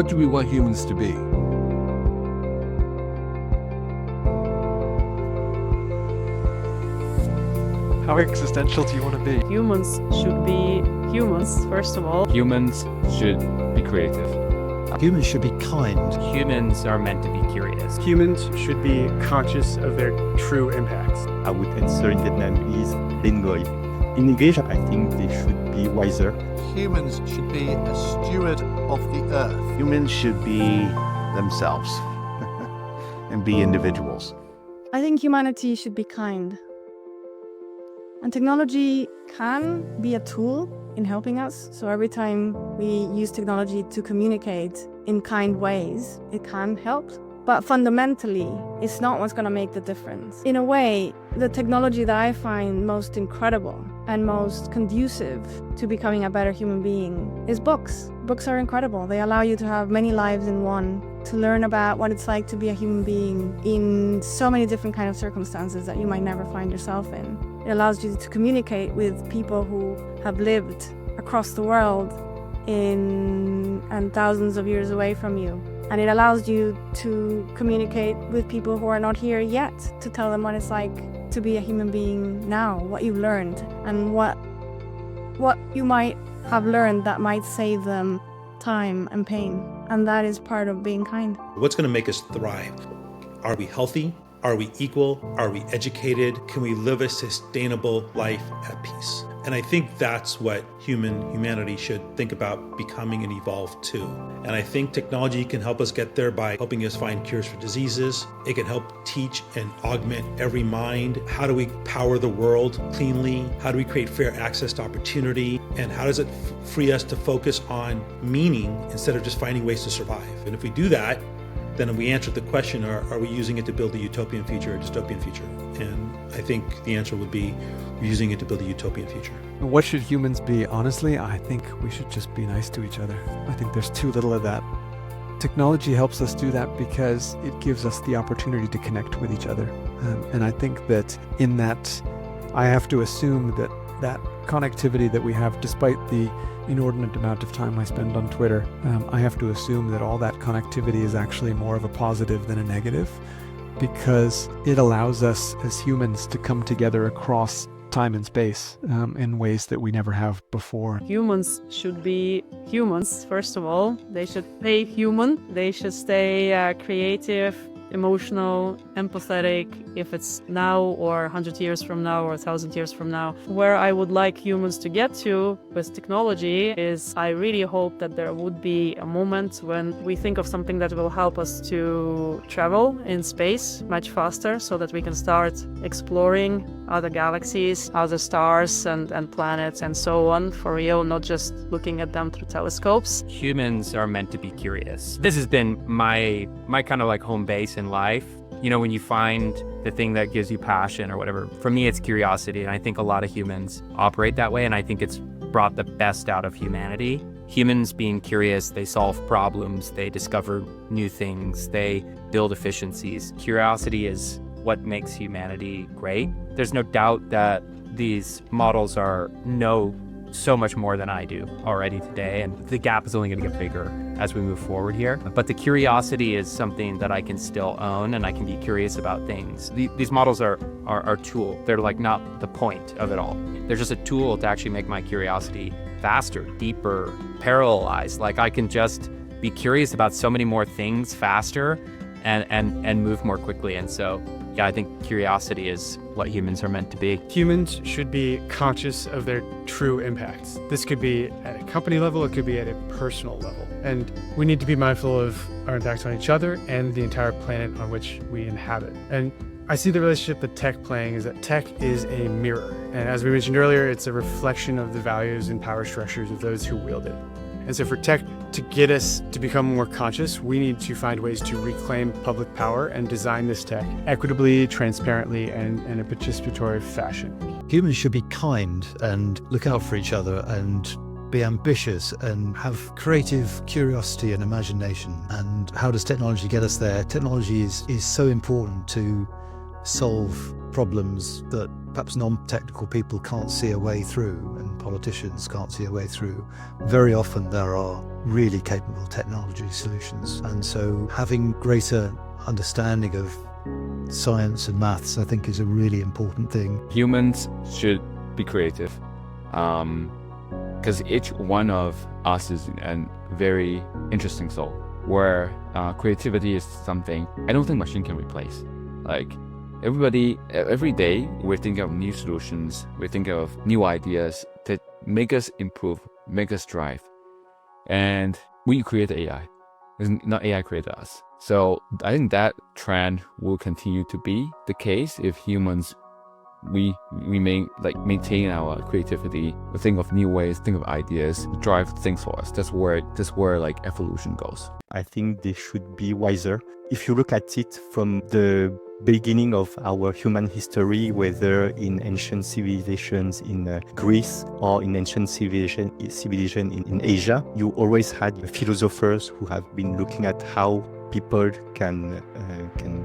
What do we want humans to be? How existential do you want to be? Humans should be humans, first of all. Humans should be creative. Humans should be kind. Humans are meant to be curious. Humans should be conscious of their true impacts. I would answer in Vietnamese, linguist. In English, I think they should be wiser. Humans should be a steward of the earth. Humans should be themselves and be individuals. I think humanity should be kind. And technology can be a tool in helping us. So every time we use technology to communicate in kind ways, it can help. But fundamentally, it's not what's going to make the difference. In a way, the technology that I find most incredible and most conducive to becoming a better human being is books. Books are incredible. They allow you to have many lives in one, to learn about what it's like to be a human being in so many different kind of circumstances that you might never find yourself in. It allows you to communicate with people who have lived across the world and thousands of years away from you. And it allows you to communicate with people who are not here yet, to tell them what it's like to be a human being now, what you've learned, and what you might have learned that might save them time and pain. And that is part of being kind. What's going to make us thrive? Are we healthy? Are we equal? Are we educated? Can we live a sustainable life at peace? And I think that's what humanity should think about becoming and evolve to. And I think technology can help us get there by helping us find cures for diseases. It can help teach and augment every mind. How do we power the world cleanly? How do we create fair access to opportunity? And how does it free us to focus on meaning instead of just finding ways to survive? And if we do that, then we answer the question, are we using it to build a utopian future or a dystopian future? And I think the answer would be we're using it to build a utopian future. What should humans be? Honestly, I think we should just be nice to each other. I think there's too little of that. Technology helps us do that because it gives us the opportunity to connect with each other. And I think that in that, I have to assume that that connectivity that we have, despite the inordinate amount of time I spend on Twitter, I have to assume that all that connectivity is actually more of a positive than a negative, because it allows us as humans to come together across time and space in ways that we never have before. Humans should be humans, first of all. They should stay human. They should stay creative, emotional, empathetic, if it's now or 100 years from now or 1,000 years from now. Where I would like humans to get to with technology is I really hope that there would be a moment when we think of something that will help us to travel in space much faster so that we can start exploring other galaxies, other stars and planets and so on for real, not just looking at them through telescopes. Humans are meant to be curious. This has been my kind of like home base in life. You know, when you find the thing that gives you passion or whatever, for me, it's curiosity. And I think a lot of humans operate that way. And I think it's brought the best out of humanity. Humans being curious, they solve problems, they discover new things, they build efficiencies. Curiosity is what makes humanity great. There's no doubt that these models know so much more than I do already today, and the gap is only going to get bigger as we move forward here. But the curiosity is something that I can still own, and I can be curious about things. These models are a tool. They're like not the point of it all. They're just a tool to actually make my curiosity faster, deeper, parallelized. Like I can just be curious about so many more things faster and move more quickly. And so, yeah, I think curiosity is what humans are meant to be. Humans should be conscious of their true impacts. This could be at a company level, it could be at a personal level. And we need to be mindful of our impacts on each other and the entire planet on which we inhabit. And I see the relationship that tech playing is that tech is a mirror. And as we mentioned earlier, it's a reflection of the values and power structures of those who wield it. And so for tech to get us to become more conscious, we need to find ways to reclaim public power and design this tech equitably, transparently, and in a participatory fashion. Humans should be kind and look out for each other and be ambitious and have creative curiosity and imagination. And how does technology get us there? Technology is so important to solve problems that perhaps non-technical people can't see a way through. And politicians can't see a way through. Very often there are really capable technology solutions. And so having greater understanding of science and maths, I think, is a really important thing. Humans should be creative, because each one of us is a very interesting soul, where creativity is something I don't think machine can replace. Like, every day we're thinking of new solutions, we're thinking of new ideas that make us improve, make us strive. And we create AI. It's not AI created us. So I think that trend will continue to be the case if humans we maintain our creativity, think of new ways, think of ideas, drive things for us. That's where like evolution goes. I think they should be wiser. If you look at it from the beginning of our human history, whether in ancient civilizations in Greece or in ancient civilization in Asia, you always had philosophers who have been looking at how people can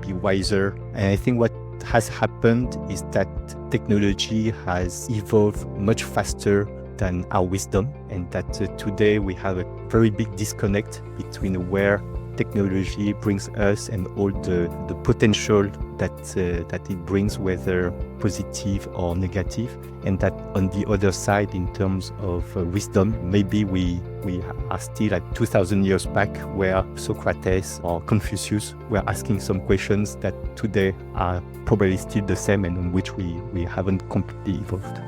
be wiser. And I think what has happened is that technology has evolved much faster than our wisdom, and that today we have a very big disconnect between where technology brings us and all the potential that it brings, whether positive or negative, and that on the other side, in terms of wisdom, maybe we are still at 2000 years back, where Socrates or Confucius were asking some questions that today are probably still the same and on which we haven't completely evolved.